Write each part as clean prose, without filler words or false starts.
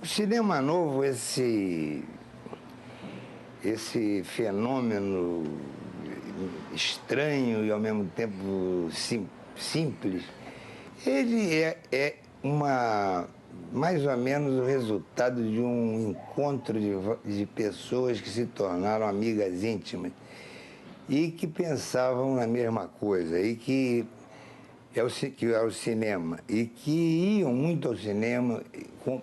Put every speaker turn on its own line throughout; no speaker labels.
O cinema novo, esse fenômeno estranho e ao mesmo tempo simples, ele é mais ou menos o resultado de um encontro de pessoas que se tornaram amigas íntimas e que pensavam na mesma coisa, e que é o cinema, e que iam muito ao cinema,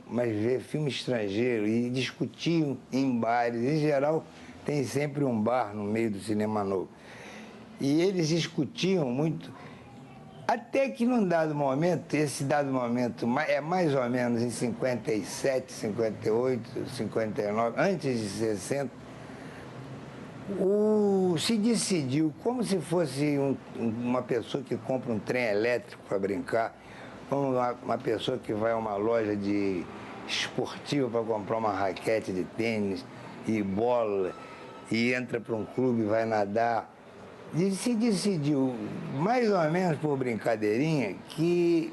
mas ver filme estrangeiro, e discutiam em bares. Em geral, tem sempre um bar no meio do cinema novo. E eles discutiam muito, até que num dado momento, esse dado momento é mais ou menos em 57, 58, 59, antes de 60, se decidiu, como se fosse uma pessoa que compra um trem elétrico para brincar, como uma pessoa que vai a uma loja de esportiva para comprar uma raquete de tênis e bola, e entra para um clube e vai nadar. E se decidiu, mais ou menos por brincadeirinha, de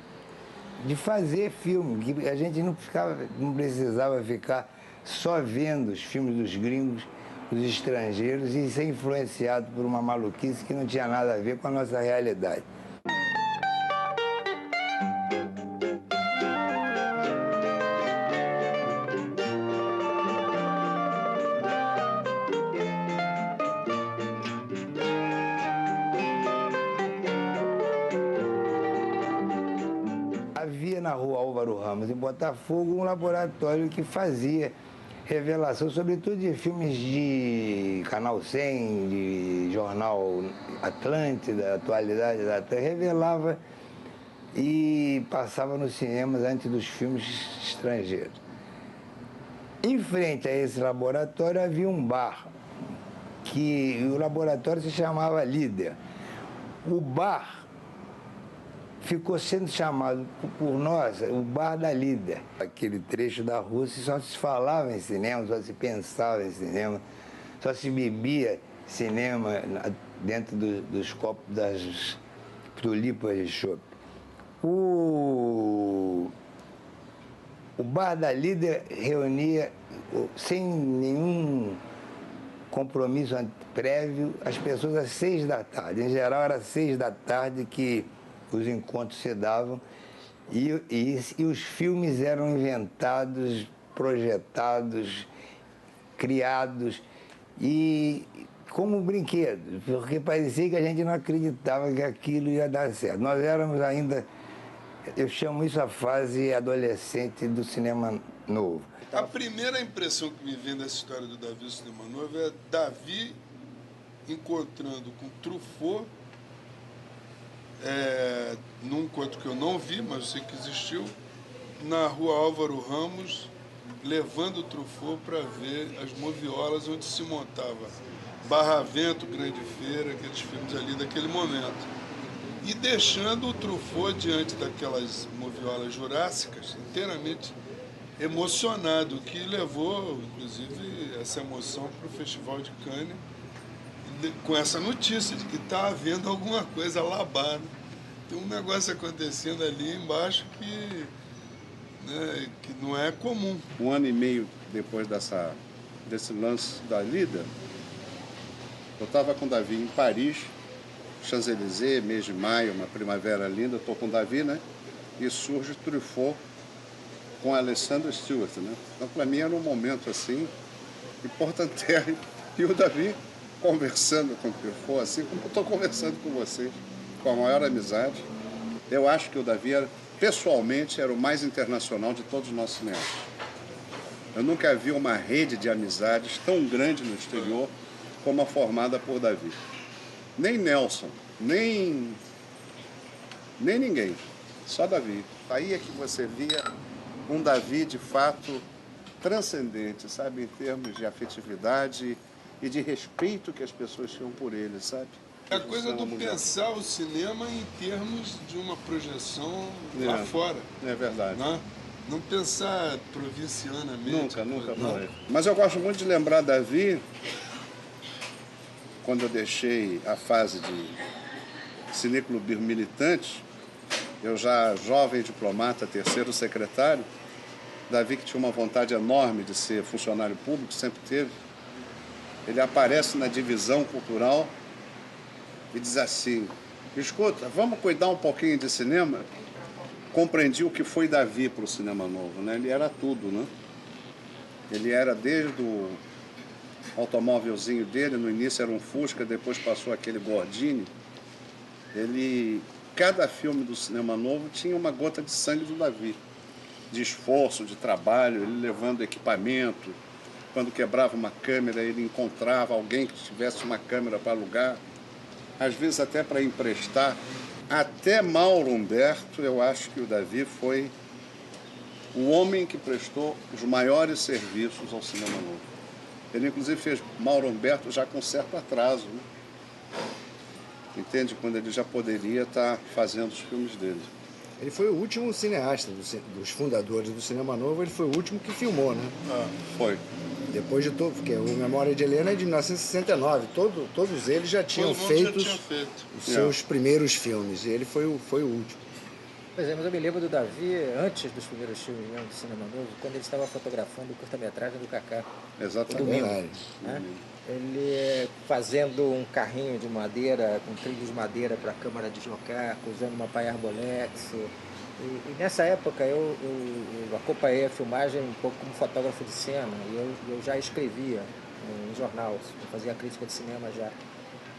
fazer filme, que a gente não precisava ficar só vendo os filmes dos gringos, dos estrangeiros, e ser influenciado por uma maluquice que não tinha nada a ver com a nossa realidade. Havia na rua Álvaro Ramos, em Botafogo, um laboratório que fazia revelação, sobretudo de filmes de Canal 100, de Jornal Atlântida, Atualidade da Atlântida, revelava e passava nos cinemas antes dos filmes estrangeiros. Em frente a esse laboratório havia um bar, que o laboratório se chamava Líder. O bar ficou sendo chamado por nós o Bar da Líder. Aquele trecho da Rússia só se falava em cinema, só se pensava em cinema, só se bebia cinema dentro dos copos das tulipas de chope. O Bar da Líder reunia, sem nenhum compromisso prévio, as pessoas às 6 da tarde. Em geral, era às 6 da tarde que os encontros se davam e os filmes eram inventados, projetados, criados e como brinquedos, porque parecia que a gente não acreditava que aquilo ia dar certo. Nós éramos ainda, eu chamo isso a fase adolescente do cinema novo.
A primeira impressão que me vem dessa história do Davi do cinema novo é Davi encontrando com Truffaut, num encontro que eu não vi, mas eu sei que existiu, na rua Álvaro Ramos, levando o Truffaut para ver as moviolas onde se montava Barra Vento, Grande Feira, aqueles filmes ali daquele momento. E deixando o Truffaut diante daquelas moviolas jurássicas, inteiramente emocionado, que levou, inclusive, essa emoção para o Festival de Cannes, com essa notícia de que está havendo alguma coisa labada. Tem um negócio acontecendo ali embaixo que não é comum.
Um ano e meio depois desse lance da Líder, eu estava com o Davi em Paris, Champs-Élysées, mês de maio, uma primavera linda, estou com o Davi, né? E surge Truffaut com Alexander Stewart, né? Então, para mim, era um momento, assim, importante. E o Davi conversando com o Truffaut, assim como eu estou conversando com vocês, com a maior amizade. Eu acho que o Davi, pessoalmente, era o mais internacional de todos os nossos cineastas. Eu nunca vi uma rede de amizades tão grande no exterior como a formada por Davi. Nem Nelson, nem ninguém, só Davi. Aí é que você via um Davi, de fato, transcendente, sabe, em termos de afetividade e de respeito que as pessoas tinham por ele, sabe?
É a coisa do pensar o cinema em termos de uma projeção lá fora.
É verdade.
Não pensar provincianamente.
Nunca foi. Mas eu gosto muito de lembrar Davi, quando eu deixei a fase de cineclubismo militante, eu já jovem diplomata, terceiro secretário, Davi, que tinha uma vontade enorme de ser funcionário público, sempre teve, ele aparece na divisão cultural e diz assim: escuta, vamos cuidar um pouquinho de cinema? Compreendi o que foi Davi para o cinema novo, né? Ele era tudo, né? Ele era desde o automóvelzinho dele, no início era um Fusca, depois passou aquele Gordini. Cada filme do cinema novo tinha uma gota de sangue do Davi, de esforço, de trabalho, ele levando equipamento. Quando quebrava uma câmera, ele encontrava alguém que tivesse uma câmera para alugar, às vezes até para emprestar. Até Mauro Humberto, eu acho que o Davi foi o homem que prestou os maiores serviços ao cinema novo. Ele, inclusive, fez Mauro Humberto já com certo atraso, né? Entende? Quando ele já poderia estar fazendo os filmes dele.
Ele foi o último cineasta dos fundadores do Cinema Novo, ele foi o último que filmou, né?
Foi.
Depois de todo, porque o Memória de Helena é de 1969, todos eles já tinham feito os seus primeiros filmes, e ele foi o último.
Pois é, mas eu me lembro do Davi, antes dos primeiros filmes mesmo do Cinema Novo, quando ele estava fotografando o curta-metragem do Cacá.
Exatamente.
Né? Ele fazendo um carrinho de madeira, com trilhos de madeira para a câmara deslocar, usando uma Paiar Bolex. E nessa época eu acompanhei a filmagem um pouco como fotógrafo de cena, e eu já escrevia em jornal, eu fazia crítica de cinema já.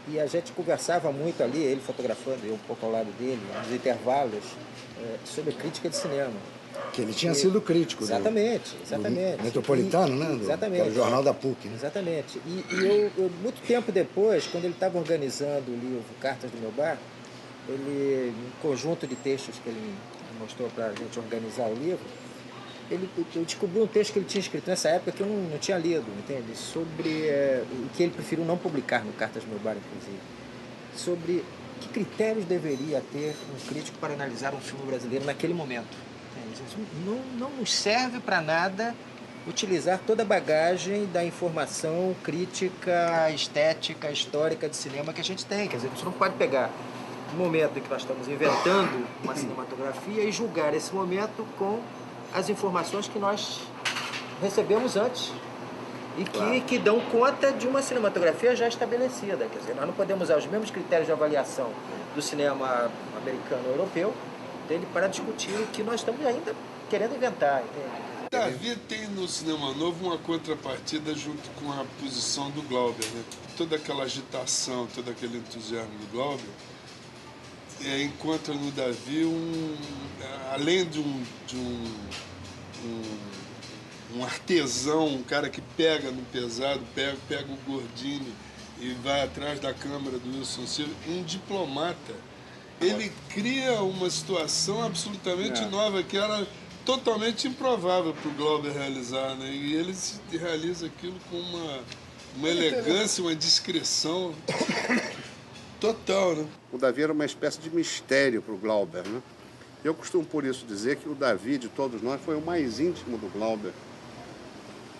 E a gente conversava muito ali, ele fotografando, eu um pouco ao lado dele, nos intervalos, sobre crítica de cinema.
Que ele tinha sido crítico.
Exatamente.
Do Metropolitano, né?
Exatamente.
Do Jornal da PUC. Né?
Exatamente. E eu, muito tempo depois, quando ele estava organizando o livro Cartas do Meu Bar, um conjunto de textos que ele mostrou para a gente organizar o livro, eu descobri um texto que ele tinha escrito nessa época que eu não tinha lido, entende? Sobre o que ele preferiu não publicar no Cartas do Meu Bar, inclusive. Sobre que critérios deveria ter um crítico para analisar um filme brasileiro naquele momento. Não nos serve para nada utilizar toda a bagagem da informação crítica, estética, histórica de cinema que a gente tem. Quer dizer, a gente não pode pegar o momento em que nós estamos inventando uma cinematografia e julgar esse momento com as informações que nós recebemos antes e que dão conta de uma cinematografia já estabelecida. Quer dizer, nós não podemos usar os mesmos critérios de avaliação do cinema americano ou europeu dele para discutir o que nós estamos ainda querendo inventar. Entende?
Davi tem no Cinema Novo uma contrapartida junto com a posição do Glauber, né? Toda aquela agitação, todo aquele entusiasmo do Glauber encontra no Davi além de um artesão, um cara que pega no pesado, pega o Gordini e vai atrás da câmera do Wilson Silva, um diplomata. Ele cria uma situação absolutamente nova, que era totalmente improvável para o Glauber realizar, né? E ele realiza aquilo com uma elegância, uma discrição total, né?
O Davi era uma espécie de mistério para o Glauber, né? Eu costumo, por isso, dizer que o Davi, de todos nós, foi o mais íntimo do Glauber.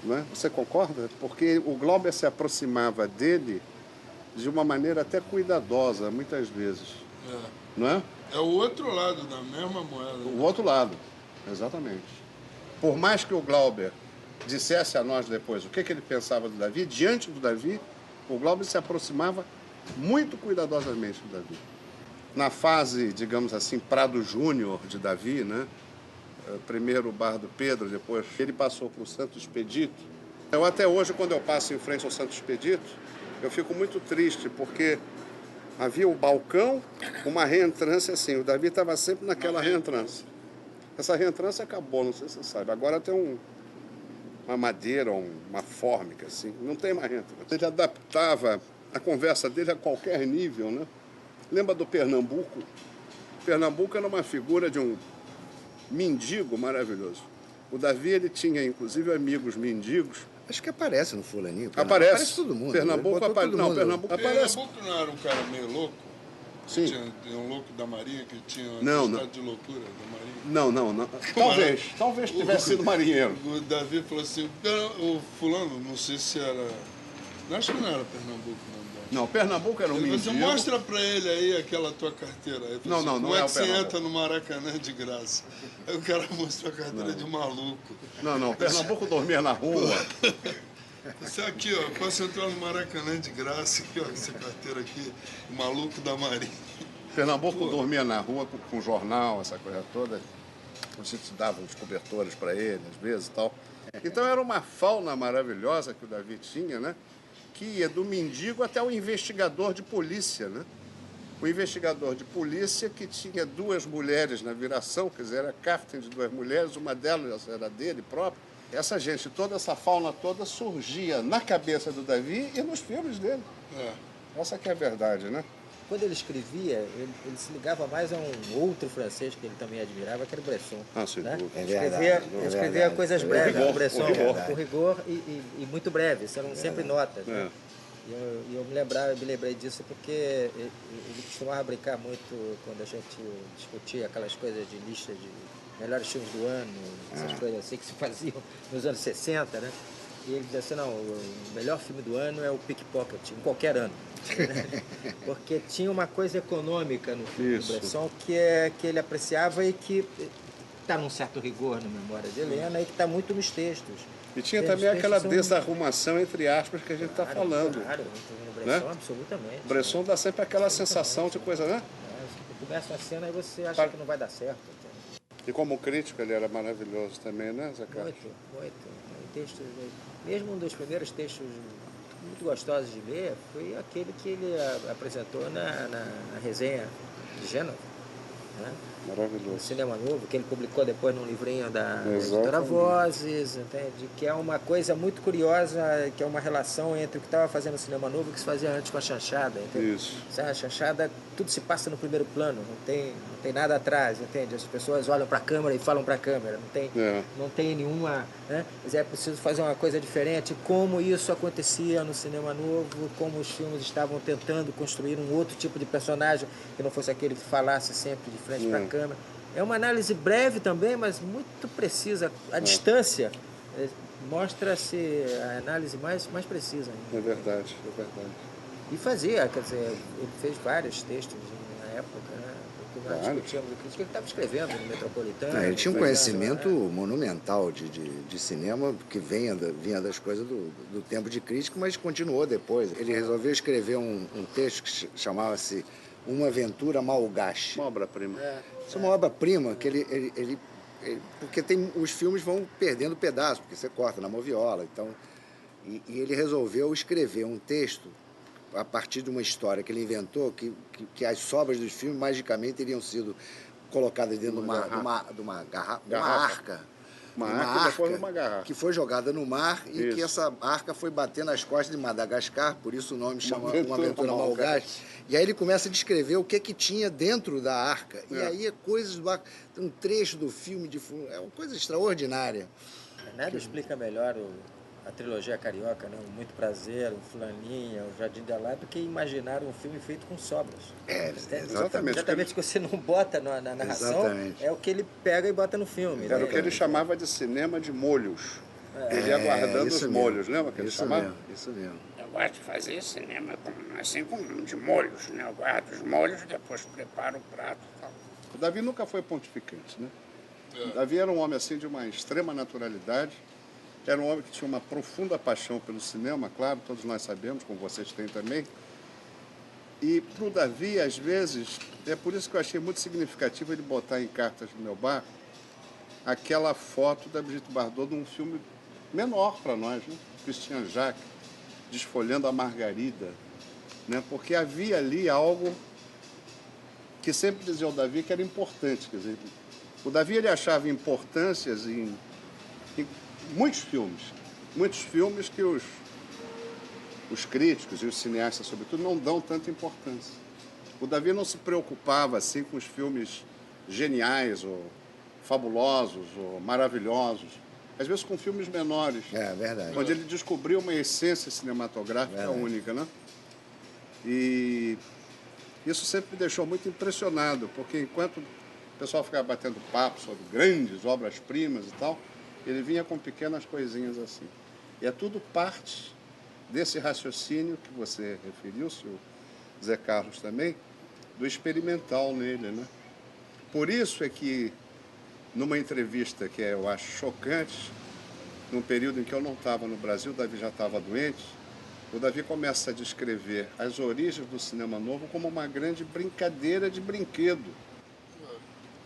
Não é? Você concorda? Porque o Glauber se aproximava dele de uma maneira até cuidadosa, muitas vezes. Não é?
É o outro lado da mesma moeda.
O outro lado, exatamente. Por mais que o Glauber dissesse a nós depois o que ele pensava do Davi, diante do Davi, o Glauber se aproximava muito cuidadosamente do Davi. Na fase, digamos assim, Prado Júnior de Davi, né? Primeiro o Bar do Pedro, depois ele passou para o Santo Expedito. Eu até hoje, quando eu passo em frente ao Santo Expedito, eu fico muito triste, porque havia o balcão, uma reentrância assim, o Davi estava sempre naquela reentrância. Essa reentrância acabou, não sei se você sabe. Agora tem uma madeira, uma fórmica, assim, não tem mais reentrância. Ele adaptava a conversa dele a qualquer nível, né? Lembra do Pernambuco? Pernambuco era uma figura de um mendigo maravilhoso. O Davi, ele tinha, inclusive, amigos mendigos.
Acho que aparece no Fulaninho.
Aparece
todo mundo.
Pernambuco aparece. Não, Pernambuco aparece.
Pernambuco não era um cara meio louco?
Sim.
Tinha um louco da Marinha que tinha
Não,
estado de loucura da Marinha?
Não. Talvez tivesse sido marinheiro.
O Davi falou assim, o fulano, não sei se era... Acho que não era Pernambuco, não.
Não, Pernambuco era um mendigo.
Você mostra pra ele aí aquela tua carteira. Aí,
Não, não, não é o
você
Pernambuco.
entra no Maracanã de graça? Aí o cara mostrou a carteira de maluco.
Não, Pernambuco dormia na rua.
Você aqui, ó, posso entrar no Maracanã de graça, aqui, ó, essa carteira aqui, o maluco da Marinha.
Pernambuco dormia na rua com jornal, essa coisa toda. A gente dava os cobertores para ele, às vezes e tal. Então era uma fauna maravilhosa que o Davi tinha, né? Que ia do mendigo até o investigador de polícia, né? O investigador de polícia que tinha 2 mulheres na viração, quer dizer, era casting de 2 mulheres, uma delas era dele próprio. Essa gente, toda essa fauna toda surgia na cabeça do Davi e nos filmes dele. Essa que é a verdade, né?
Quando ele escrevia, ele se ligava mais a um outro francês que ele também admirava, que era o Bresson.
Ah, sim.
Né?
É verdade.
Escrevia coisas breves,
rigor,
o Bresson,
com
rigor e muito breves, eram sempre notas. Né? E eu me lembrei disso porque ele costumava brincar muito quando a gente discutia aquelas coisas de lista de melhores filmes do ano, essas coisas assim que se faziam nos anos 60, né? E ele dizia assim, não, o melhor filme do ano é o Pickpocket, em qualquer ano. Porque tinha uma coisa econômica no filme do Bresson que ele apreciava e que está num certo rigor na memória de Helena e que está muito nos textos.
E tinha também aquela desarrumação, entre aspas, que a gente está falando.
Claro, no Bresson, né? Absolutamente.
O Bresson dá sempre aquela sensação de coisa, né?
Você começa a cena e você acha que não vai dar certo.
E como crítico ele era maravilhoso também, né, Zé Carlos?
Muito. Textos, mesmo um dos primeiros textos muito gostosos de ler foi aquele que ele apresentou na resenha de Gênova, né?
Maravilhoso.
O Cinema Novo, que ele publicou depois num livrinho da editora Vozes, entende? Que é uma coisa muito curiosa, que é uma relação entre o que estava fazendo o Cinema Novo e o que se fazia antes com a chanchada. Entende?
Isso.
A chanchada, tudo se passa no primeiro plano, não tem nada atrás, entende? As pessoas olham para a câmera e falam para a câmera, não tem nenhuma... Né? Mas é preciso fazer uma coisa diferente, como isso acontecia no Cinema Novo, como os filmes estavam tentando construir um outro tipo de personagem que não fosse aquele que falasse sempre de frente para a câmera. É uma análise breve também, mas muito precisa. A distância mostra-se a análise mais precisa ainda.
É verdade.
E fazia, quer dizer, ele fez vários textos na época, né? Porque nós discutíamos o que ele estava escrevendo no Metropolitano.
Ele tinha um conhecimento monumental de cinema, que vinha das coisas do tempo de crítico, mas continuou depois. Ele resolveu escrever um texto que chamava-se Uma Aventura Malgache.
Uma obra-prima.
Isso é uma obra-prima que ele porque os filmes vão perdendo pedaços, porque você corta na moviola. Então, e ele resolveu escrever um texto a partir de uma história que ele inventou, que as sobras dos filmes magicamente teriam sido colocadas dentro de uma arca.
Uma arca, depois uma garrafa.
Que foi jogada no mar e que essa arca foi bater nas costas de Madagascar, por isso o nome chama Uma Aventura Malgache. E aí ele começa a descrever o que tinha dentro da arca. E aí é coisas do barco, um trecho do filme é uma coisa extraordinária.
Nada explica melhor a trilogia carioca, né? O Muito Prazer, o Fulaninha, o Jardim de Alá, do que imaginar um filme feito com sobras.
Exatamente.
Exatamente o que você não bota na narração, é o que ele pega e bota no filme.
Era o que ele chamava de cinema de molhos. Ele ia guardando os molhos, lembra que ele chamava?
Isso mesmo.
Eu gosto de fazer cinema assim de molhos, né? Eu guardo os molhos, depois preparo o prato e tal.
O Davi nunca foi pontificante, né? O Davi era um homem assim de uma extrema naturalidade. Era um homem que tinha uma profunda paixão pelo cinema, claro, todos nós sabemos, como vocês têm também. E para o Davi, às vezes, é por isso que eu achei muito significativo ele botar em Cartas do Meu Bar aquela foto da Brigitte Bardot num filme menor para nós, né? Christian Jacques, desfolhando a Margarida, né? Porque havia ali algo que sempre dizia ao Davi que era importante. Quer dizer, o Davi ele achava importâncias em muitos filmes que os críticos e os cineastas, sobretudo, não dão tanta importância. O Davi não se preocupava assim com os filmes geniais ou fabulosos ou maravilhosos, às vezes com filmes menores.
É verdade.
Onde ele descobriu uma essência cinematográfica única, né? E isso sempre me deixou muito impressionado, porque enquanto o pessoal ficava batendo papo sobre grandes obras-primas e tal, ele vinha com pequenas coisinhas assim. E é tudo parte desse raciocínio que você referiu, senhor Zé Carlos também, do experimental nele, né? Por isso é que, numa entrevista que eu acho chocante, num período em que eu não estava no Brasil, o Davi já estava doente, o Davi começa a descrever as origens do cinema novo como uma grande brincadeira de brinquedo.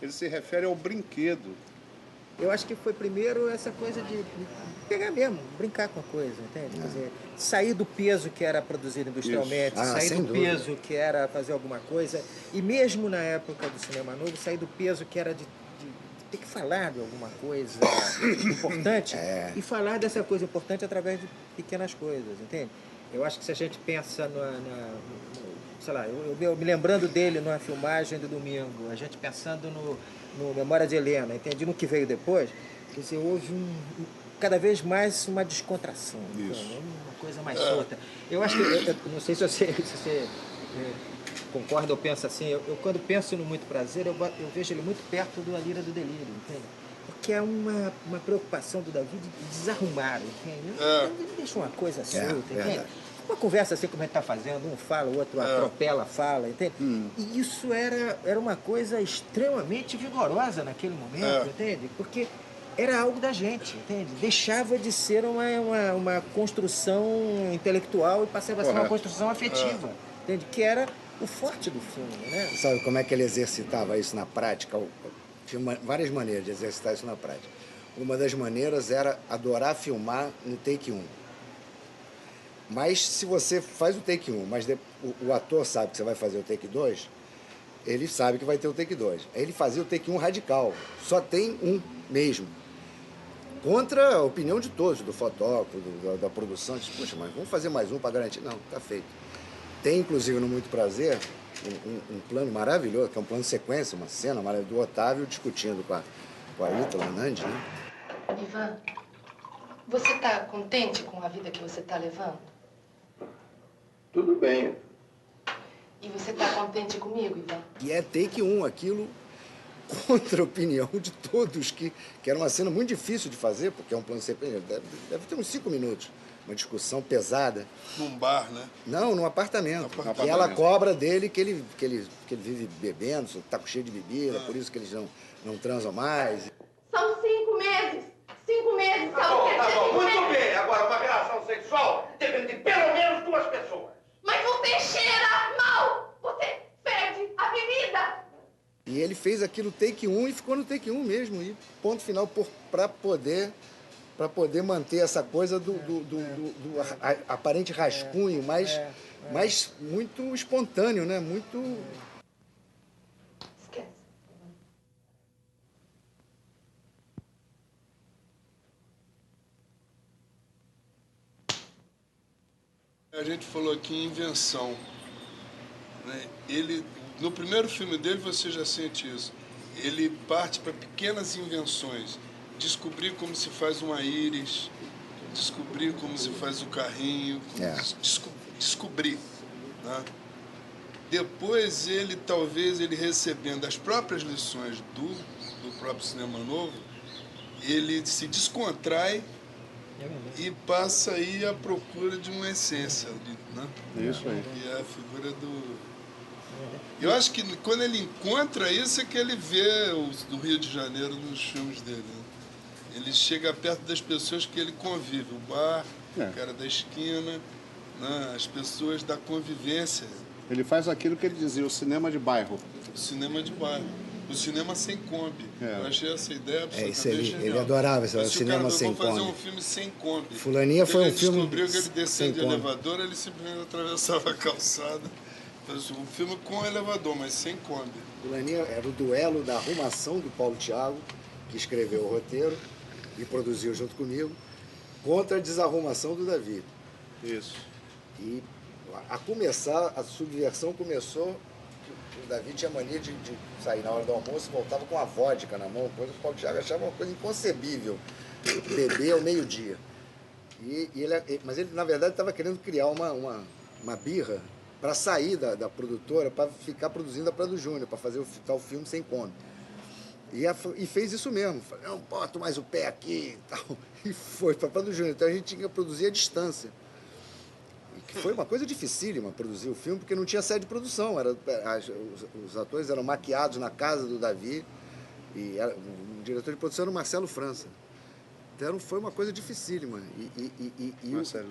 Ele se refere ao brinquedo.
Eu acho que foi primeiro essa coisa de pegar mesmo, brincar com a coisa, entende? Quer dizer, sair do peso que era produzido industrialmente, sair
sem
do
dúvida.
peso que era fazer alguma coisa, e mesmo na época do cinema novo, sair do peso que era de ter que falar de alguma coisa importante e falar dessa coisa importante através de pequenas coisas, entende? Eu acho que se a gente pensa sei lá, eu me lembrando dele numa filmagem do domingo, a gente pensando no Memória de Helena, entende? No que veio depois, quer dizer, houve cada vez mais uma descontração, entende? Uma coisa mais solta. Eu acho que, eu não sei se você concorda ou pensa assim, eu quando penso no Muito Prazer, eu vejo ele muito perto do A Lira do Delírio, entende? Porque é uma preocupação do Davi de desarrumar, entende? Ele deixa uma coisa solta, entende? Uma conversa assim como a gente está fazendo, um fala, o outro atropela, fala, entende? E isso era uma coisa extremamente vigorosa naquele momento, entende? Porque era algo da gente, entende? Deixava de ser uma construção intelectual e passava a ser uma construção afetiva, entende? Que era o forte do filme, né?
Sabe como é que ele exercitava isso na prática? Tinha várias maneiras de exercitar isso na prática. Uma das maneiras era adorar filmar no take 1. Mas se você faz o take 1, mas o ator sabe que você vai fazer o take 2, ele sabe que vai ter o take 2. Aí ele fazia o take 1 radical. Só tem um mesmo. Contra a opinião de todos, do fotógrafo, da produção. Diz, poxa, mas vamos fazer mais um para garantir? Não, tá feito. Tem, inclusive, no Muito Prazer, um plano maravilhoso, que é um plano de sequência, uma cena maravilhosa, do Otávio discutindo com a Ítala Nandi, né?
Ivan, você está contente com a vida que você está levando?
Tudo bem.
E você está contente comigo, Ivan?
E é take 1, aquilo contra a opinião de todos, que era uma cena muito difícil de fazer, porque é um plano de sequência, deve ter uns 5 minutos. Uma discussão pesada.
Num bar, né?
Não, num apartamento. E ela cobra dele que ele vive bebendo, tá cheio de bebida, por isso que eles não transam mais.
São 5 meses. 5 meses.
Tá bom, muito bem. Agora, uma relação sexual depende de pelo menos 2 pessoas.
Mas você cheira mal. Você fede a bebida.
E ele fez aquilo take 1 e ficou no take 1 mesmo. E ponto final para poder manter essa coisa do aparente rascunho, mas muito espontâneo, né? Muito...
Esquece.
A gente falou aqui em invenção, né? No primeiro filme dele você já sente isso. Ele parte para pequenas invenções. Descobrir como se faz uma íris, descobrir como se faz o carrinho, descobrir, né? Depois talvez ele recebendo as próprias lições do próprio cinema novo, ele se descontrai e passa aí à procura de uma essência, né?
Isso aí.
E é a figura do... Eu acho que quando ele encontra isso é que ele vê do Rio de Janeiro nos filmes dele, né? Ele chega perto das pessoas que ele convive, o bar, o cara da esquina, né? As pessoas da convivência.
Ele faz aquilo que ele dizia, o cinema de bairro.
O cinema de bairro. O cinema sem Kombi. Eu achei essa ideia absolutamente genial.
Ele adorava esse cinema sem Kombi.
Vou fazer um filme sem Kombi.
Fulaninha foi um filme...
Ele descobriu que ele descia de elevador, ele simplesmente atravessava a calçada. Um filme com elevador, mas sem Kombi.
Fulaninha era o duelo da arrumação do Paulo Thiago, que escreveu o roteiro e produziu junto comigo, contra a desarrumação do Davi.
Isso.
E a começar, a subversão começou, o Davi tinha mania de sair na hora do almoço, voltava com a vodka na mão, coisa que o Paulo Thiago achava uma coisa inconcebível, beber ao meio-dia. Mas ele, na verdade, estava querendo criar uma birra para sair da produtora, para ficar produzindo a Prado Júnior, para fazer o tal filme sem Kombi. E fez isso mesmo. Falei, não, boto mais o pé aqui e tal. E foi para Prado Júnior. Então a gente tinha que produzir à distância. foi uma coisa dificílima produzir o filme, porque não tinha sede de produção. Os atores eram maquiados na casa do Davi, e o diretor de produção era o Marcelo França. Então foi uma coisa dificílima.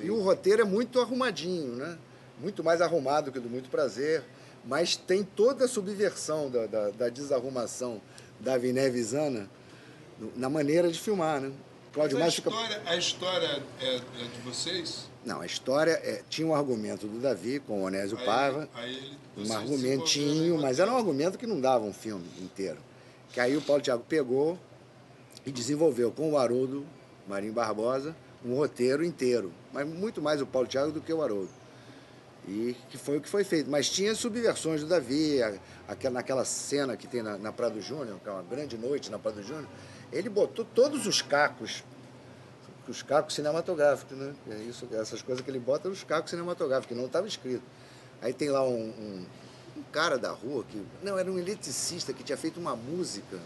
E o roteiro é muito arrumadinho, né? Muito mais arrumado que o do Muito Prazer, mas tem toda a subversão da desarrumação da Viné Visana na maneira de filmar, né? Cláudio Márcio
A história é de vocês?
Não, a história tinha um argumento do Davi com o Onésio Paiva, um argumentinho, mas era um argumento que não dava um filme inteiro. Que aí o Paulo Thiago pegou e desenvolveu com o Haroldo Marinho Barbosa um roteiro inteiro, mas muito mais o Paulo Thiago do que o Haroldo. E que foi o que foi feito. Mas tinha subversões do Davi, naquela cena que tem na Prado Júnior, que é uma grande noite na Prado Júnior, ele botou todos os cacos cinematográficos, né? Essas coisas que ele bota, os cacos cinematográficos, que não estava escrito. Aí tem lá um cara da rua, era um eletricista que tinha feito uma música,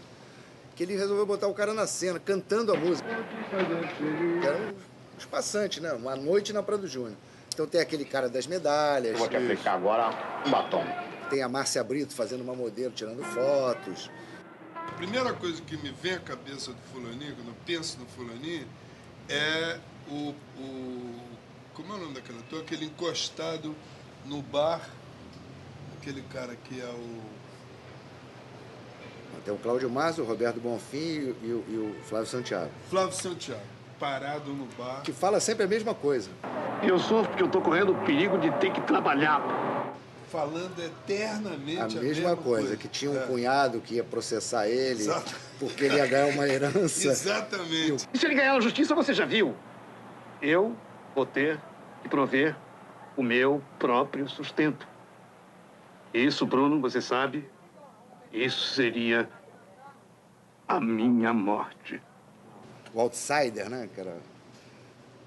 que ele resolveu botar o cara na cena, cantando a música. Que eram os passantes, né? Uma noite na Prado Júnior. Então tem aquele cara das medalhas.
Eu vou te aplicar agora um batom.
Tem a Márcia Brito fazendo uma modelo, tirando fotos.
A primeira coisa que me vem à cabeça do Fulaninho, quando eu penso no Fulaninho, é como é o nome daquele ator? Aquele encostado no bar, aquele cara que é o...
Tem o Cláudio Márcio, o Roberto Bonfim e o Flávio Santiago.
Flávio Santiago, parado no bar.
Que fala sempre a mesma coisa.
Eu sofro porque eu tô correndo o perigo de ter que trabalhar.
Falando eternamente
a mesma coisa, que tinha um cunhado que ia processar ele, porque ele ia ganhar uma herança.
Exatamente.
E se ele ganhar na justiça, você já viu. Eu vou ter que prover o meu próprio sustento. Isso, Bruno, você sabe, isso seria a minha morte.
O outsider, né? Que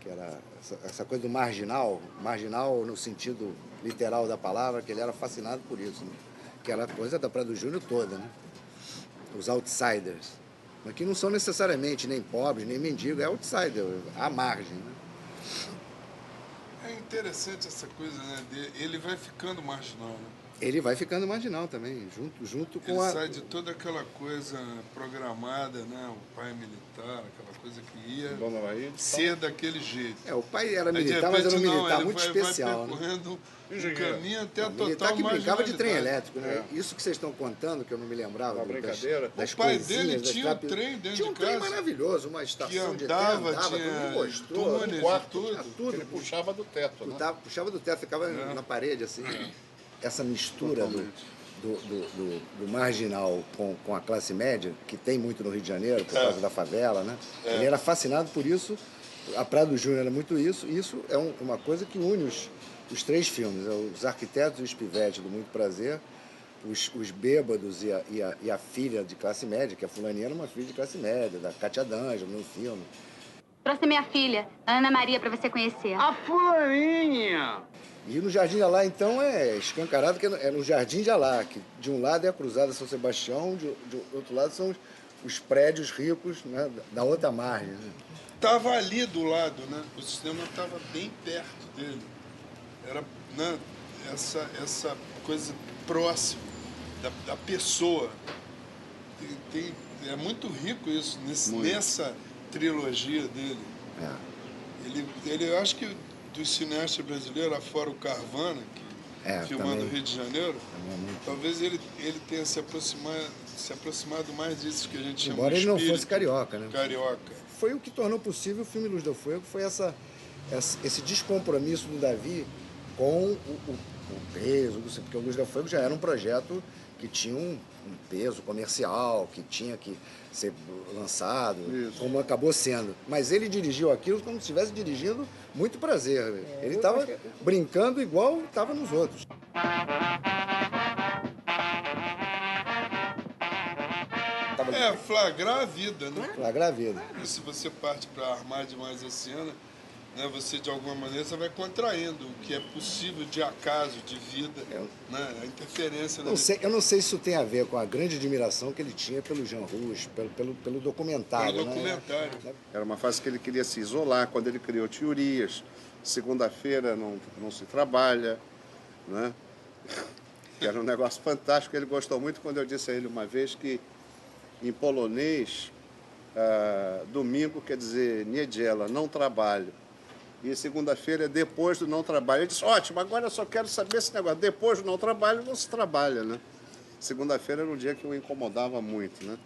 era essa coisa do marginal no sentido literal da palavra, que ele era fascinado por isso, né? Que era a coisa da Prado Júnior toda, né? Os outsiders. Mas que não são necessariamente nem pobres, nem mendigos, é outsider, à margem, né?
É interessante essa coisa, né? Ele vai ficando marginal, né?
Ele vai ficando marginal também, junto com
Ele sai de toda aquela coisa programada, né? O pai militar, aquela coisa que ia ser daquele jeito.
O pai era militar, mas era um militar muito especial.
Vai percorrendo um caminho até a total
militar que brincava de trem
marginalidade.
elétrico, né? Isso que vocês estão contando, que eu não me lembrava.
Uma brincadeira.
Das
o pai
coisinhas,
dele tinha um trem dentro de casa.
Tinha um trem maravilhoso, uma estação de trem, andava,
tinha
me mostrou.
túneis,
tudo.
Ele puxava do teto, né?
Puxava do teto, ficava na parede, assim. Essa mistura do marginal com a classe média, que tem muito no Rio de Janeiro, por causa da favela, né? Ele era fascinado por isso. A Prado Júnior era muito isso. E isso é uma coisa que une os três filmes. Os Arquitetos e os Pivetes, do Muito Prazer, os Bêbados e a filha de classe média, que a Fulaninha era uma filha de classe média, da Cátia D'Angelo, no filme.
Trouxe minha filha, Ana Maria, pra você conhecer.
A Fulaninha!
E no Jardim de Alá, então, é escancarado, que é no Jardim de Alá, que de um lado é a Cruzada São Sebastião, de outro lado são os prédios ricos, né, da outra margem. Né?
Estava ali do lado, né? O cinema estava bem perto dele. Era, né, essa coisa próxima da pessoa. É muito rico isso, nessa trilogia dele. Eu acho que dos cineastas brasileiros, afora o Carvana, que filmando o Rio de Janeiro, talvez ele tenha se aproximado mais disso que a gente chama de
Embora ele não fosse carioca, né?
Carioca.
Foi o que tornou possível o filme Luz do Fogo, foi esse descompromisso do Davi com o peso, porque o Luz do Fogo já era um projeto que tinha um peso comercial, que tinha que ser lançado, como acabou sendo. Mas ele dirigiu aquilo como se estivesse dirigindo Muito Prazer. Ele estava brincando igual estava nos outros.
Flagrar a vida, né?
Flagrar a vida.
E se você parte para armar demais a cena, né, você de alguma maneira você vai contraindo o que é possível de acaso, de vida, né, a interferência.
Eu não sei se isso tem a ver com a grande admiração que ele tinha pelo Jean Rouge, pelo documentário.
Pelo documentário.
Né?
Era uma fase que ele queria se isolar, quando ele criou Teorias, segunda-feira não se trabalha, né? Que era um negócio fantástico. Ele gostou muito quando eu disse a ele uma vez que, em polonês, domingo quer dizer niedziela, não trabalho. E segunda-feira é depois do não trabalho. Ele disse, ótimo, agora eu só quero saber esse negócio. Depois do não trabalho, não se trabalha, né? Segunda-feira era um dia que o incomodava muito, né?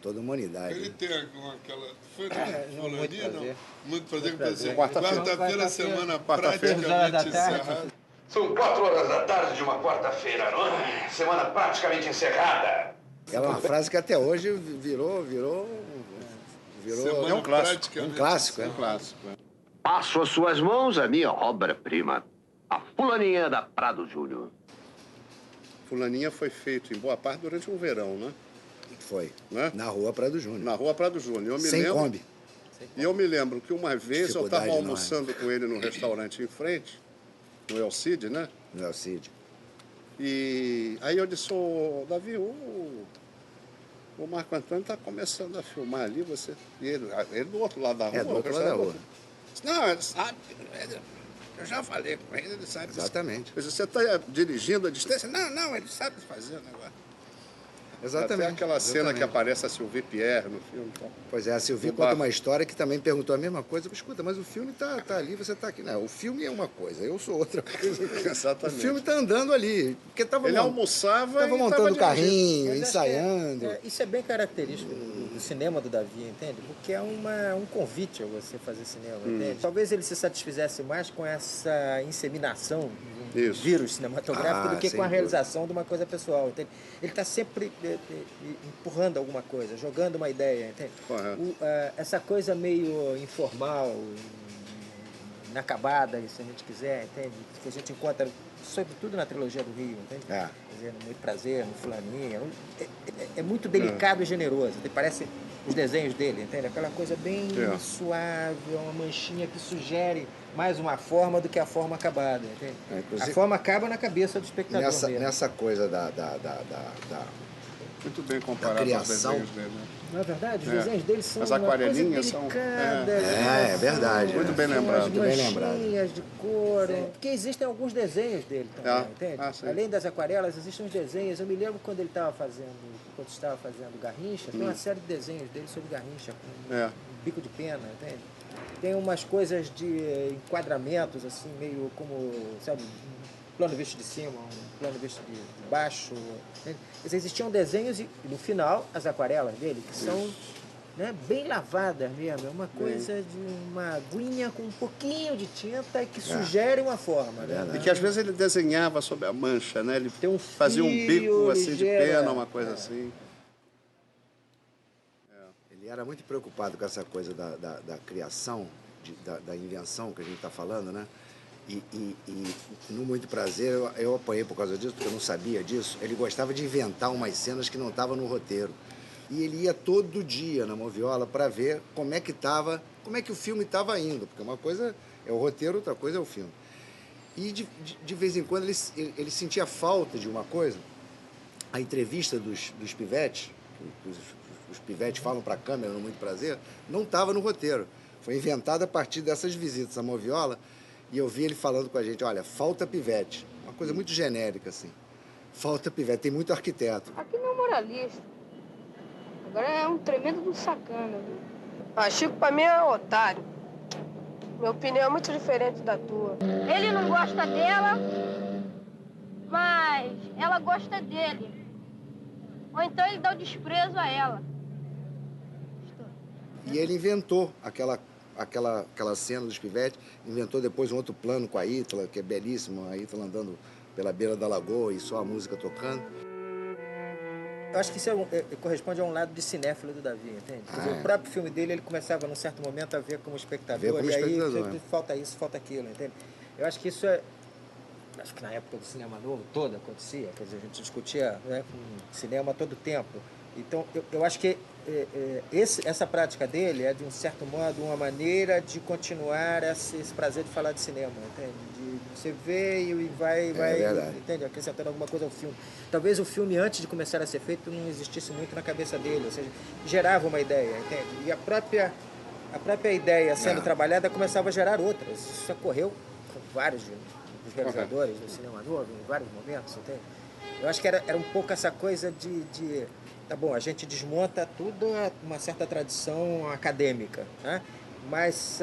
Toda a humanidade.
Ele tem aquela... Foi na Polonia, não? Muito prazer.
Quarta-feira,
semana praticamente encerrada.
São 4 horas da tarde de uma quarta-feira, não é? Semana praticamente encerrada.
Ela é uma frase que até hoje virou
É um clássico.
Um clássico,
É um clássico.
Passo às suas mãos a minha obra-prima, a Fulaninha da Prado Júnior.
Fulaninha foi feito em boa parte durante um verão, né?
Foi.
Né?
Na Rua Prado Júnior.
Na Rua Prado Júnior.
Sem Kombi.
E eu me lembro que uma vez eu estava
Dificuldade
almoçando com ele num restaurante em frente, no El Cid, né?
No El Cid.
E aí eu disse, ô Davi, o Marco Antônio está começando a filmar ali, você... E ele do outro lado da rua.
Do outro lado da rua.
Não, ele sabe. Eu já falei com ele, ele sabe.
Exatamente.
Eu disse, você está dirigindo a distância? Não, ele sabe fazer o negócio.
Exatamente.
Até aquela cena que aparece a Sylvie Pierre no filme.
Pois é, a Sylvie conta uma história que também perguntou a mesma coisa. Escuta, mas o filme tá ali, você tá aqui. Não, o filme é uma coisa, eu sou outra coisa.
Exatamente.
O filme tá andando ali. Porque
ele almoçava
tava
e
montando
tava
carrinho, ensaiando.
Isso é bem característico do cinema do Davi, entende? Porque é um convite a você fazer cinema, entende? Talvez ele se satisfizesse mais com essa inseminação de um vírus cinematográfico do que com a realização de uma coisa pessoal, entende? Ele está sempre empurrando alguma coisa, jogando uma ideia, entende? Essa coisa meio informal, inacabada, se a gente quiser, entende? Que a gente encontra sobretudo na trilogia do Rio, entende? Quer dizer, no Muito Prazer, no Fulaninha. É muito delicado e generoso. Parece os desenhos dele, entende? Aquela coisa bem suave, uma manchinha que sugere mais uma forma do que a forma acabada, entende? A forma acaba na cabeça do espectador mesmo.
Nessa coisa
muito bem comparado aos desenhos dele, né?
Não é verdade? Os desenhos dele são
as
uma coisa
delicada.
É verdade.
Muito bem lembrado.
Muito bem lembrado. De couro. Porque existem alguns desenhos dele também, entende? Além das aquarelas, existem uns desenhos. Eu me lembro quando ele estava fazendo Garrincha, tem uma série de desenhos dele sobre Garrincha, com bico de pena, entende? Tem umas coisas de enquadramentos, assim, meio como, sabe, um plano visto de cima, um plano visto de baixo. Entende? Existiam desenhos e, no final, as aquarelas dele, que são bem lavadas mesmo. É uma coisa de uma aguinha com um pouquinho de tinta que sugere uma forma. Né?
E que às vezes ele desenhava sobre a mancha, né? Ele fazia um bico assim de pena, uma coisa assim.
Ele era muito preocupado com essa coisa da criação, da invenção que a gente está falando, né? E no Muito Prazer, eu apanhei por causa disso, porque eu não sabia disso. Ele gostava de inventar umas cenas que não estavam no roteiro. E ele ia todo dia na Moviola para ver como é que o filme estava indo. Porque uma coisa é o roteiro, outra coisa é o filme. E de vez em quando ele sentia falta de uma coisa. A entrevista dos pivetes, os pivetes falam para a câmera no Muito Prazer, não estava no roteiro. Foi inventada a partir dessas visitas à Moviola. E eu vi ele falando com a gente, olha, falta pivete. Uma coisa muito genérica, assim. Falta pivete, tem muito arquiteto.
Aqui não é moralista. Agora é um tremendo do sacana, viu? Chico, pra mim, é um otário. Minha opinião é muito diferente da tua.
Ele não gosta dela, mas ela gosta dele. Ou então ele dá o desprezo a ela.
E ele inventou aquela cena dos pivetes, inventou depois um outro plano com a Ítala, que é belíssimo, a Ítala andando pela beira da lagoa e só a música tocando.
Eu acho que isso corresponde a um lado de cinéfilo do Davi, entende? Quer dizer, o próprio filme dele, ele começava, num certo momento, a ver como espectador, e aí falta isso, falta aquilo, entende? Eu acho que isso acho que na época do cinema novo, toda acontecia, quer dizer, a gente discutia com cinema todo o tempo. Então, eu acho que essa prática dele é, de um certo modo, uma maneira de continuar esse prazer de falar de cinema, entende? De você vê e vai entende? Acrescentando alguma coisa ao filme. Talvez o filme, antes de começar a ser feito, não existisse muito na cabeça dele, ou seja, gerava uma ideia, entende? E a própria ideia sendo trabalhada começava a gerar outras. Isso ocorreu com vários dos realizadores do cinema novo, em vários momentos, entende? Eu acho que era um pouco essa coisa de tá bom, a gente desmonta tudo uma certa tradição acadêmica, né? Mas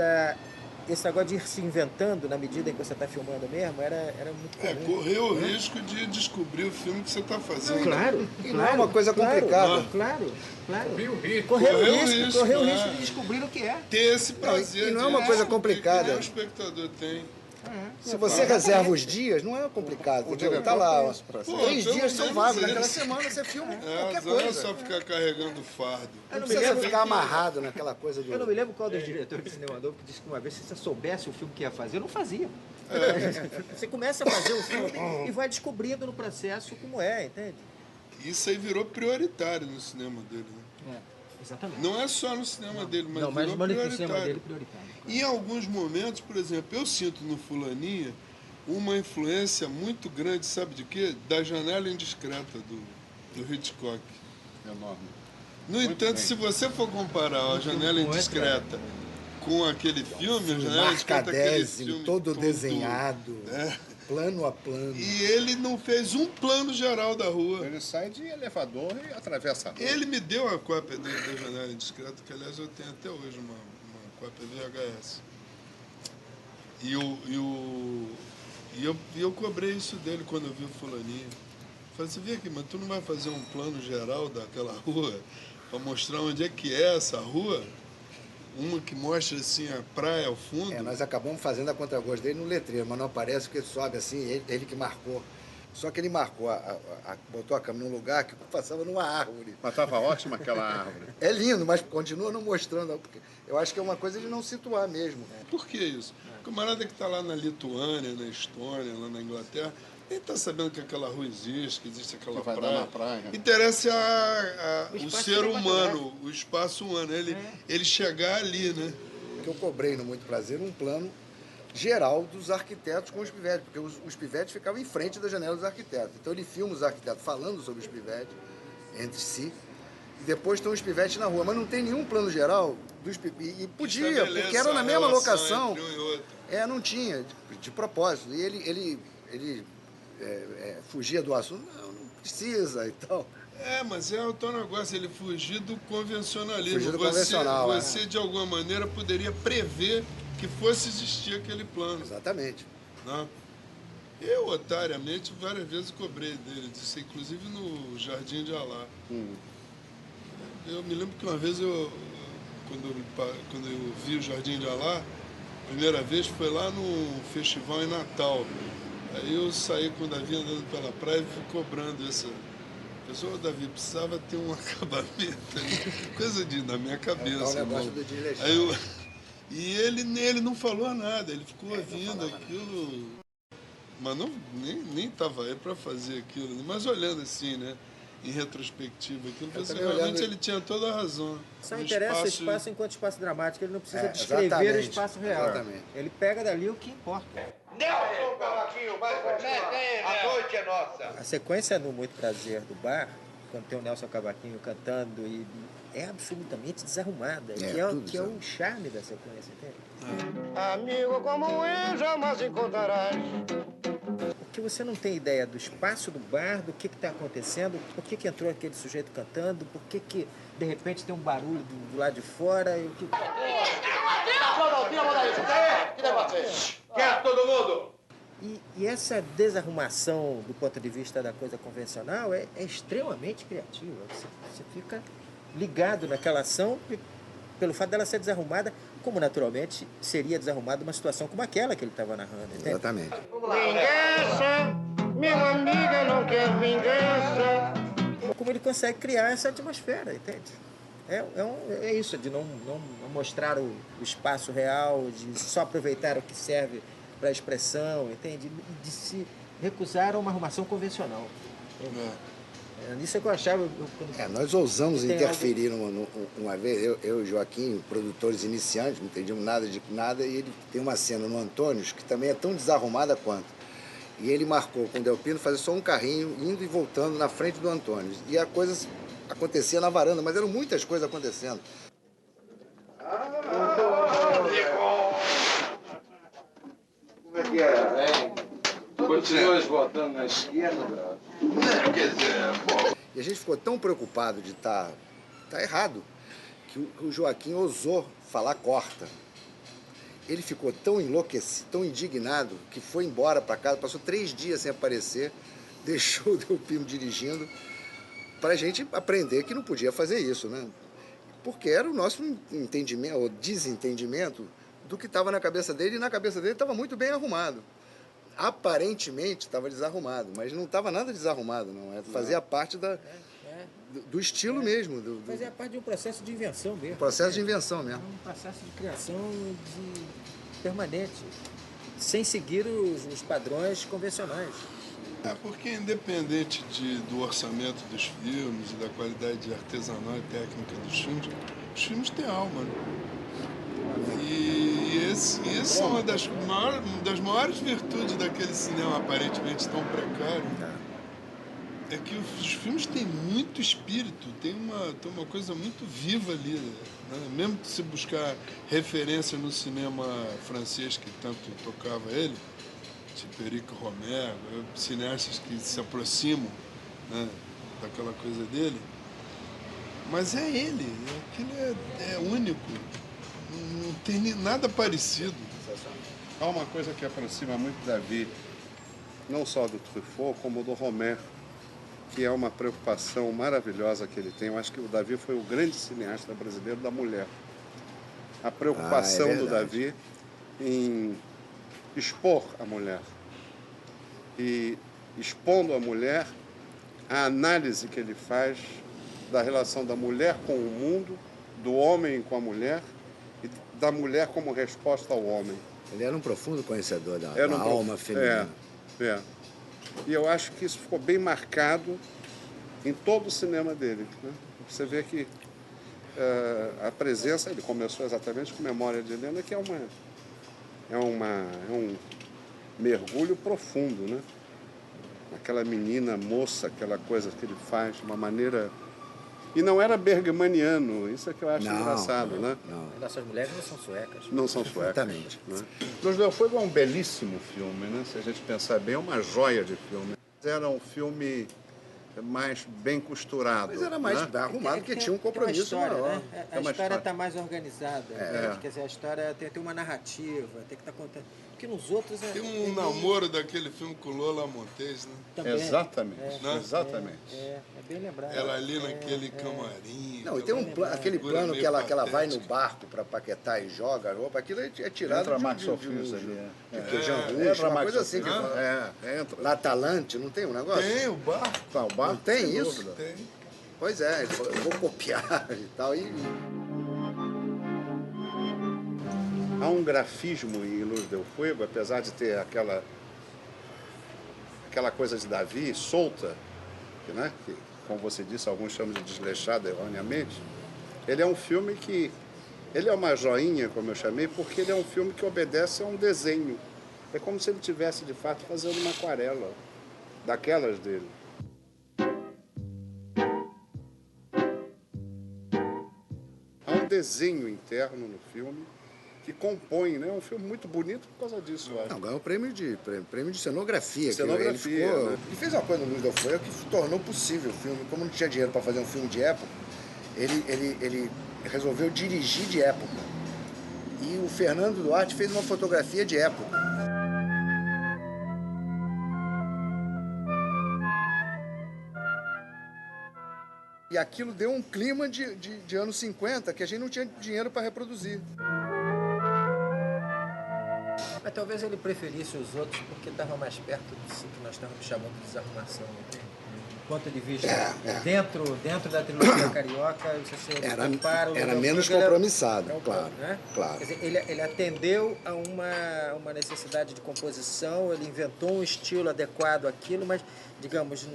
esse negócio de ir se inventando na medida em que você está filmando mesmo era muito comum.
Correu o risco de descobrir o filme que você está fazendo.
Claro,
não é uma coisa complicada.
Claro.
Correu o
risco de descobrir o que é.
Ter esse prazer.
E não é uma coisa complicada.
Que o espectador tem.
Se você reserva os dias, não é complicado. O diretor tá lá, 3 dias são vagos. Naquela semana você filma qualquer coisa.
Não é só ficar carregando fardo.
Não precisa ficar amarrado naquela coisa de...
Eu não me lembro qual dos diretores de cinema novo que disse que uma vez, se você soubesse o filme que ia fazer, eu não fazia. Você começa a fazer o filme e vai descobrindo no processo como é, entende?
Isso aí virou prioritário no cinema dele, né?
Exatamente.
Não é só no cinema dele, mas
virou
prioritário.
No cinema dele prioritário.
E em alguns momentos, por exemplo, eu sinto no Fulaninha uma influência muito grande, sabe de quê? Da Janela Indiscreta do Hitchcock.
Enorme.
No entanto, se você for comparar a Janela Indiscreta com aquele filme, a Janela Indiscreta é aquele filme
todo desenhado, plano a plano.
E ele não fez um plano geral da rua.
Ele sai de elevador e atravessa a rua.
Ele me deu a cópia da Janela Indiscreta, que aliás eu tenho até hoje uma cópia VHS. E eu cobrei isso dele quando eu vi o Fulaninho. Falei, você vê aqui, mas tu não vai fazer um plano geral daquela rua para mostrar onde é que é essa rua? Uma que mostra assim a praia ao fundo.
Nós acabamos fazendo a contragosto dele no letreiro, mas não aparece porque sobe assim, ele que marcou. Só que ele marcou, botou a câmera num lugar que passava numa árvore.
Mas estava ótima aquela árvore.
É lindo, mas continua não mostrando. Porque eu acho que é uma coisa de não situar mesmo.
Por que isso? O camarada que está lá na Lituânia, na Estônia, lá na Inglaterra, nem está sabendo que aquela rua existe, que existe aquela
vai
praia.
dar na praia.
Interessa o ser humano, o espaço humano, ele chegar ali, né?
Que eu cobrei no Muito Prazer um plano geral dos arquitetos com os pivetes, porque os pivetes ficavam em frente da janela dos arquitetos. Então ele filma os arquitetos falando sobre os pivetes entre si, e depois estão os pivetes na rua, mas não tem nenhum plano geral dos pivetes. E podia, porque era na mesma locação. Não tinha, de propósito. E ele fugia do assunto, não precisa e tal.
Mas é o tal negócio, ele fugir do convencionalismo.
Fugir do convencional,
você de alguma maneira poderia prever que fosse existir aquele plano.
Exatamente.
Não? Eu, otariamente, várias vezes cobrei dele disso, inclusive no Jardim de Alá. Eu me lembro que uma vez, quando eu vi o Jardim de Alá, a primeira vez foi lá no festival em Natal. Aí eu saí com o Davi andando pela praia e fui cobrando essa... Pessoal, Davi, precisava ter um acabamento ali, coisa na minha cabeça.
É o negócio do desleixado.
E ele não falou nada, ele ficou ouvindo aquilo, mas nem estava aí para fazer aquilo, mas olhando assim, né, em retrospectiva, aquilo, realmente ele tinha toda a razão.
Só interessa o espaço enquanto espaço dramático, ele não precisa descrever o espaço real.
Exatamente.
Ele pega dali o que importa.
Nelson Cavaquinho, vai continuar. A noite é nossa.
A sequência no Muito Prazer do bar, quando tem o Nelson Cavaquinho cantando, e é absolutamente desarrumada, que é o charme da sequência, entende?
Amigo como eu jamais encontrarás.
Porque você não tem ideia do espaço do bar, do que está acontecendo, por que entrou aquele sujeito cantando, por que de repente tem um barulho do lado de fora. E o que...
Quer todo mundo?
E essa desarrumação do ponto de vista da coisa convencional é extremamente criativa. Você fica ligado naquela ação pelo fato dela ser desarrumada, como naturalmente seria desarrumada uma situação como aquela que ele estava narrando. Entende?
Exatamente.
Vingança, minha amiga não quer vingança.
Como ele consegue criar essa atmosfera, entende? É isso, de não mostrar o espaço real, de só aproveitar o que serve para a expressão, entende? De se recusar a uma arrumação convencional. Nisso é que eu achava...
Nós ousamos interferir uma vez, eu e o Joaquim, produtores iniciantes, não entendíamos nada de nada, e ele tem uma cena no Antônios que também é tão desarrumada quanto. E ele marcou com o Delpino fazer só um carrinho, indo e voltando na frente do Antônios. E a coisa acontecia na varanda, mas eram muitas coisas acontecendo.
Como é que é? Continuas votando na esquerda?
Não, quer dizer,
E a gente ficou tão preocupado de estar errado que o Joaquim ousou falar corta. Ele ficou tão enlouquecido, tão indignado, que foi embora para casa, passou 3 dias sem aparecer, deixou o Delpino dirigindo, para a gente aprender que não podia fazer isso, né? Porque era o nosso entendimento, ou desentendimento, do que estava na cabeça dele, e na cabeça dele estava muito bem arrumado. Aparentemente estava desarrumado, mas não estava nada desarrumado, não. Fazia parte do estilo mesmo.
Fazia parte de um processo de invenção mesmo.
Processo de invenção mesmo.
Um processo de criação permanente, sem seguir os padrões convencionais.
Porque independente do orçamento dos filmes e da qualidade artesanal e técnica dos filmes têm alma, né? E essa é uma das maiores virtudes daquele cinema aparentemente tão precário. É que os filmes têm muito espírito, tem uma coisa muito viva ali. Né? Mesmo que se buscar referência no cinema francês, que tanto tocava ele, tipo Éric Romer, cineastas que se aproximam, né, daquela coisa dele, mas é ele, aquilo é único, não tem nada parecido.
Há uma coisa que aproxima muito Davi, não só do Truffaut, como do Romer, que é uma preocupação maravilhosa que ele tem. Eu acho que o Davi foi o grande cineasta brasileiro da mulher. A preocupação do Davi em expor a mulher. E expondo a mulher, a análise que ele faz da relação da mulher com o mundo, do homem com a mulher e da mulher como resposta ao homem.
Ele era um profundo conhecedor da alma feminina.
E eu acho que isso ficou bem marcado em todo o cinema dele. Né? Você vê que a presença, ele começou exatamente com Memória de Helena, que é um mergulho profundo, né? Aquela menina, moça, aquela coisa que ele faz de uma maneira... E não era bergmaniano, isso é que eu acho engraçado, né?
Não. Nossas mulheres não são suecas.
Não são suecas.
Exatamente.
Né? Luz del Fuego é um belíssimo filme, né? Se a gente pensar bem, é uma joia de filme. Era um filme mais bem costurado.
Mas era mais bem arrumado, porque tinha um compromisso maior.
Né? A história está mais organizada. Quer dizer, a história tem uma narrativa, tem que estar contando. Porque nos outros...
Tem um namoro daquele filme com Lola Montez, né?
Também.
Exatamente. Exatamente.
É bem lembrado.
Ela ali naquele camarim.
Não, e tem aquele plano que ela vai no barco para Paquetá e joga a roupa, aquilo é tirado
entra Max Office ali.
Jean Rouge, uma coisa assim.
Entra.
L'Atalante, não tem um negócio?
Tem, o barco.
Tá, o barco
não tem isso?
Dúvida. Tem.
Pois é, ele falou, eu vou copiar e tal.
Há um grafismo em Luz del Fuego, apesar de ter aquela coisa de Davi solta, né? Que, como você disse, alguns chamam de desleixada erroneamente. Ele é um filme que... Ele é uma joinha, como eu chamei, porque ele é um filme que obedece a um desenho. É como se ele estivesse, de fato, fazendo uma aquarela daquelas dele. Há um desenho interno no filme que compõe, né? É um filme muito bonito por causa disso, eu acho.
Não, ganhou prêmio de cenografia.
Cenografia,
ele fez uma coisa no Luz del Fuego que tornou possível o filme. Como não tinha dinheiro para fazer um filme de época, ele resolveu dirigir de época. E o Fernando Duarte fez uma fotografia de época. E aquilo deu um clima de anos 50 que a gente não tinha dinheiro para reproduzir.
Mas talvez ele preferisse os outros porque estava mais perto disso que nós estávamos chamando de desarrumação. Do ponto de vista dentro da trilogia carioca, você
era menos compromissado, claro.
Né?
Claro.
Quer dizer, ele atendeu a uma necessidade de composição, ele inventou um estilo adequado àquilo, mas, digamos,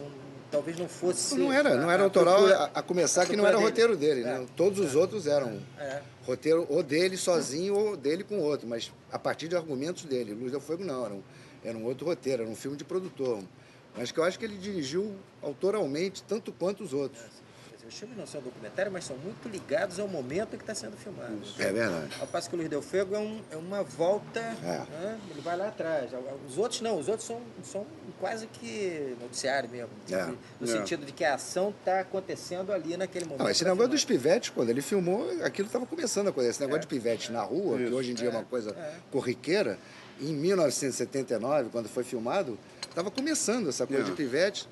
talvez não fosse...
Não era autoral, a começar que não era roteiro dele, né? Todos os outros eram roteiro ou dele sozinho ou dele com outro, mas a partir de argumentos dele. Luz del Fuego não, era um outro roteiro, era um filme de produtor. Mas que eu acho que ele dirigiu autoralmente tanto quanto os outros.
Os filmes não são documentários, mas são muito ligados ao momento em que está sendo filmado.
É verdade.
Ao passo que o Luz del Fuego é uma volta, né? Ele vai lá atrás. Os outros não, os outros são quase que noticiário mesmo. No sentido de que a ação está acontecendo ali naquele momento.
Não, esse negócio dos pivetes, quando ele filmou, aquilo estava começando a acontecer. Esse negócio de pivetes na rua, que hoje em dia é uma coisa corriqueira, em 1979, quando foi filmado, estava começando essa coisa de pivetes,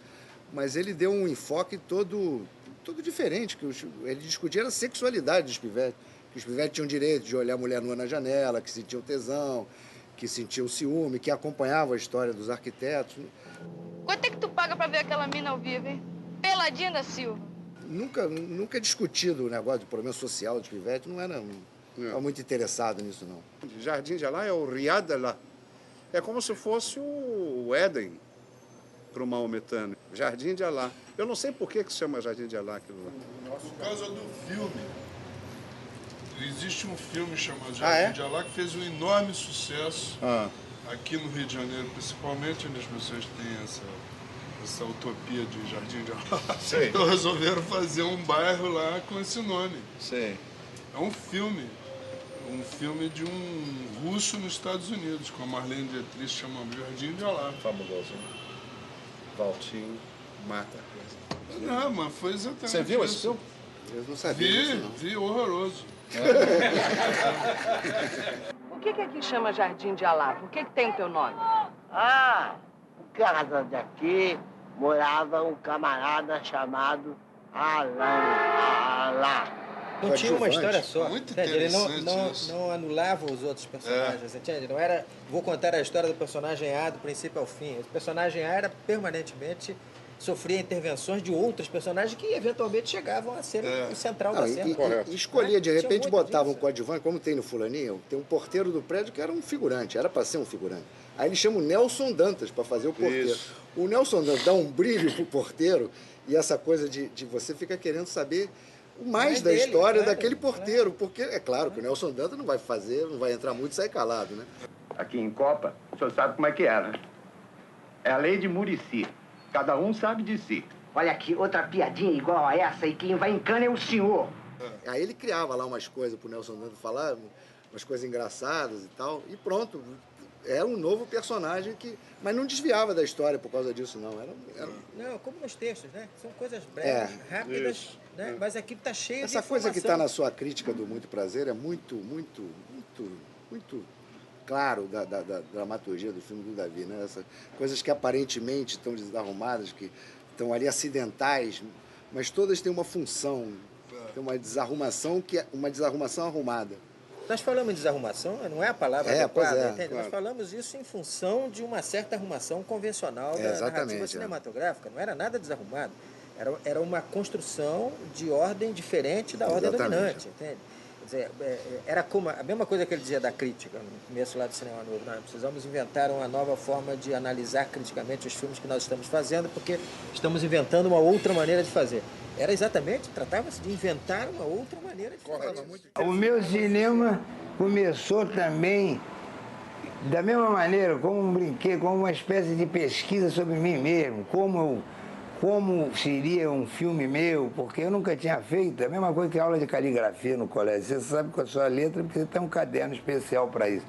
mas ele deu um enfoque todo diferente, que ele discutia a sexualidade dos pivetes, que os pivetes tinham direito de olhar a mulher nua na janela, que sentiam tesão, que sentiam ciúme, que acompanhavam a história dos arquitetos.
Quanto é que tu paga pra ver aquela mina ao vivo, hein? Peladinha da Silva.
Nunca é discutido o negócio de problema social dos pivetes, não era muito interessado nisso, não.
Jardim de Alá é o Riad de Alá. É como se fosse o Éden para o maometano. Jardim de Alá. Eu não sei por que se chama Jardim de Alá aquilo lá.
Por causa do filme. Existe um filme chamado Jardim de Alá que fez um enorme sucesso aqui no Rio de Janeiro, principalmente onde as pessoas têm essa utopia de Jardim de Alá.
Sei.
Então resolveram fazer um bairro lá com esse nome.
Sei.
É um filme de um russo nos Estados Unidos, com a Marlene Dietrich, chamando Jardim de Alá.
Famoso. Valtinho mata a coisa.
Não, mas foi exatamente
Você viu
isso.
esse filme?
Eu não sabia disso, não.
Vi, horroroso.
Por que aqui chama Jardim de Alá? Por que tem o teu nome?
Porque a casa daqui morava um camarada chamado Alá.
Não tinha uma história só.
Muito
entende? Ele
interessante
não anulava os outros personagens, entende? Não era, vou contar a história do personagem A do princípio ao fim. O personagem A era permanentemente sofria intervenções de outros personagens que eventualmente chegavam a ser o central da cena.
E escolhia, de repente, botava um coadjuvante, como tem no Fulaninho, tem um porteiro do prédio que era um figurante, era para ser um figurante. Aí ele chama o Nelson Dantas para fazer o porteiro.
Isso.
O Nelson Dantas dá um brilho pro porteiro e essa coisa de você fica querendo saber mais da história daquele porteiro, porque é claro que o Nelson Dantas não vai entrar muito e sair calado, né?
Aqui em Copa, o senhor sabe como é que é, né? É a lei de Muricy. Cada um sabe de si.
Olha aqui, outra piadinha igual a essa e quem vai em cana é o senhor.
Aí ele criava lá umas coisas pro Nelson Dantas falar, umas coisas engraçadas e tal, e pronto. Era um novo personagem mas não desviava da história por causa disso, não.
Não, como nos textos, né? São coisas breves, rápidas, né? Mas aqui está cheio de
essa coisa que está na sua crítica do Muito Prazer é muito claro da dramaturgia do filme do Davi, né? Essas coisas que aparentemente estão desarrumadas, que estão ali acidentais, mas todas têm uma função, tem uma desarrumação que é uma desarrumação arrumada.
Nós falamos em desarrumação, não é a palavra
adequada,
entende? Claro. Nós falamos isso em função de uma certa arrumação convencional da narrativa cinematográfica. Não era nada desarrumado. Era uma construção de ordem diferente da ordem dominante, entende? Quer dizer, era como a mesma coisa que ele dizia da crítica no começo lá do Cinema Novo. Nós precisamos inventar uma nova forma de analisar criticamente os filmes que nós estamos fazendo, porque estamos inventando uma outra maneira de fazer. Era exatamente, tratava-se de inventar uma outra maneira de fazer.
O meu cinema começou também da mesma maneira, como um brinquedo, como uma espécie de pesquisa sobre mim mesmo, como seria um filme meu, porque eu nunca tinha feito, a mesma coisa que aula de caligrafia no colégio. Você sabe com a sua letra, porque você tem um caderno especial para isso.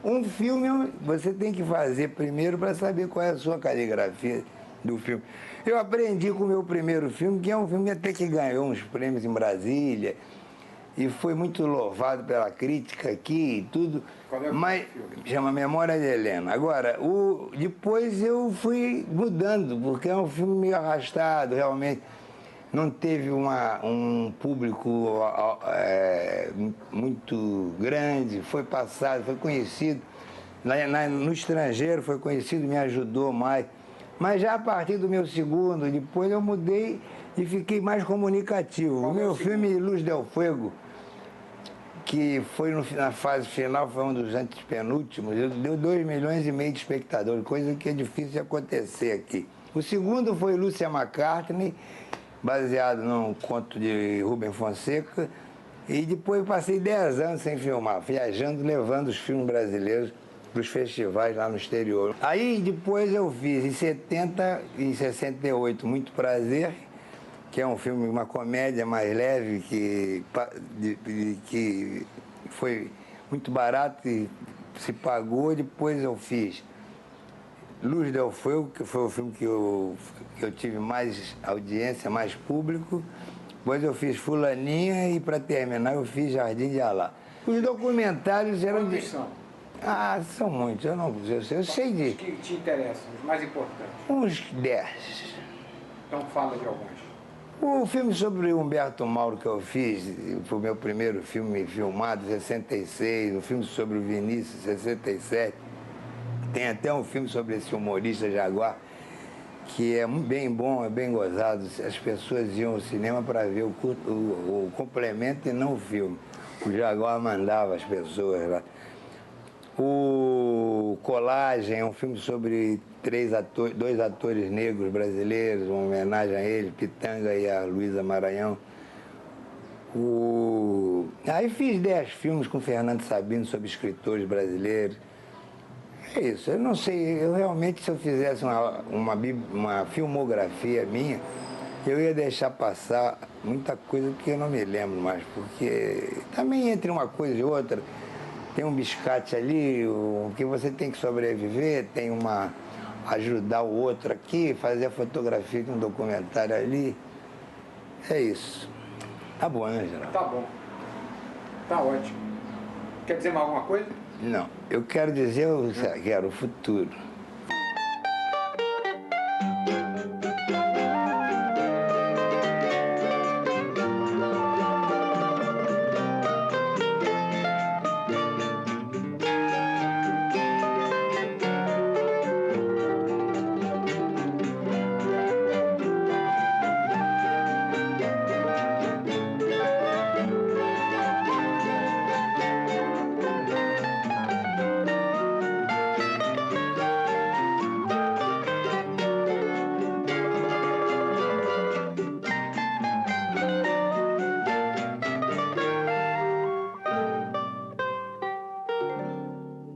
Um filme você tem que fazer primeiro para saber qual é a sua caligrafia do filme. Eu aprendi com o meu primeiro filme, que é um filme que até que ganhou uns prêmios em Brasília, e foi muito louvado pela crítica aqui e tudo, mas chama Memória de Helena. Agora, depois eu fui mudando, porque é um filme meio arrastado, realmente. Não teve um público muito grande, foi passado, foi conhecido. No estrangeiro foi conhecido, me ajudou mais. Mas já a partir do meu segundo, depois eu mudei e fiquei mais comunicativo. O meu filme Luz del Fuego, que foi na fase final, foi um dos antepenúltimos, deu 2,5 milhões de espectadores, coisa que é difícil de acontecer aqui. O segundo foi Lúcia McCartney, baseado num conto de Rubem Fonseca. E depois passei 10 anos sem filmar, viajando, levando os filmes brasileiros para os festivais lá no exterior. Aí depois eu fiz em 70 e 68 Muito Prazer, que é um filme, uma comédia mais leve, que foi muito barato e se pagou. Depois eu fiz Luz del Fuego, que foi o filme que eu tive mais audiência, mais público. Depois eu fiz Fulaninha e, para terminar, eu fiz Jardim de Alá. Os documentários eram de...
Quantos são?
Ah, são muitos, eu sei de...
Os que te interessam, os mais importantes.
Uns 10.
Então fala de alguns.
O filme sobre o Humberto Mauro que eu fiz, foi o meu primeiro filme filmado, em 66. O filme sobre o Vinícius, 67. Tem até um filme sobre esse humorista Jaguar, que é bem bom, é bem gozado. As pessoas iam ao cinema para ver o complemento e não o filme. O Jaguar mandava as pessoas lá. O Colagem é um filme sobre dois atores negros brasileiros, uma homenagem a ele, Pitanga e a Luísa Maranhão. Aí fiz 10 filmes com Fernando Sabino sobre escritores brasileiros. É isso, eu não sei, eu realmente, se eu fizesse uma filmografia minha, eu ia deixar passar muita coisa que eu não me lembro mais, porque também entre uma coisa e outra, tem um biscate ali, o que você tem que sobreviver, tem ajudar o outro aqui, fazer a fotografia de um documentário ali. É isso. Tá bom, né, Geraldo?
Tá bom. Tá ótimo. Quer dizer mais alguma coisa?
Não. Eu quero dizer, eu quero o futuro.